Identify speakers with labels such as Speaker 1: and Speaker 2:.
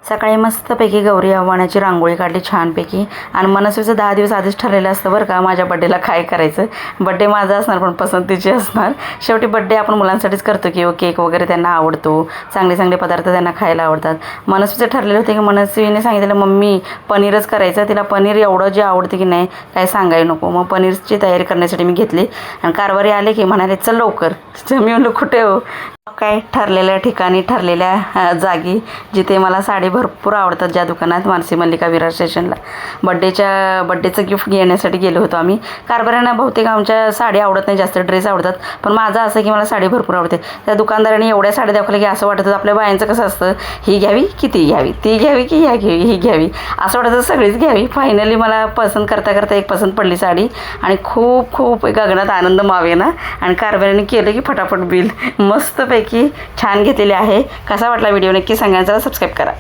Speaker 1: सकाळी मस्तपैकी गौरी आव्हानाची रांगोळी काढली छानपैकी आणि मनस्वीचं 10 दिवस आधीच ठरलेलं असतं बरं का माझ्या बड्डेला काय करायचं. बड्डे माझा असणार पण पसंतीची असणार. शेवटी बड्डे आपण मुलांसाठीच करतो की केक वगैरे त्यांना आवडतो, चांगले चांगले पदार्थ त्यांना खायला आवडतात. मनस्वीचं ठरलेलं होते की मनस्वीने सांगितलेलं मम्मी पनीरच करायचं. तिला पनीर एवढं जे आवडते की नाही काय सांगायला नको. मग पनीरची तयारी करण्यासाठी मी घेतली आणि कारभारी आले की म्हणाले चल लवकर. मी म्हणलं कुठे हो. काय ठरलेल्या ठिकाणी ठरलेल्या जागी जिथे मला साडी भरपूर आवडतात ज्या दुकानात मानसी मल्लिका विरार स्टेशनला बड्डेचं गिफ्ट घेण्यासाठी गेलो होतो आम्ही. कारभाऱ्यांना बहुतेक आमच्या साडी आवडत नाही जास्त, ड्रेस आवडतात. पण माझं असं की मला साडी भरपूर आवडते. त्या दुकानदाराने एवढ्या साड्या दाखवल्या की असं वाटत होतं आपल्या बायांचं कसं असतं ही घ्यावी की ती घ्यावी, ती घ्यावी की ह्या घ्यावी, ही घ्यावी असं वाटत होतं सगळीच घ्यावी. फायनली मला पसंत करता करता एक पसंत पडली साडी आणि खूप खूप गगनात आनंद मावेना. आणि कारभाऱ्याने केलं की फटाफट बिल मस्तपैकी छान घेतलेले आहे. कसा वाटला व्हिडिओ नक्की सांगा. जरा सबस्क्राईब करा.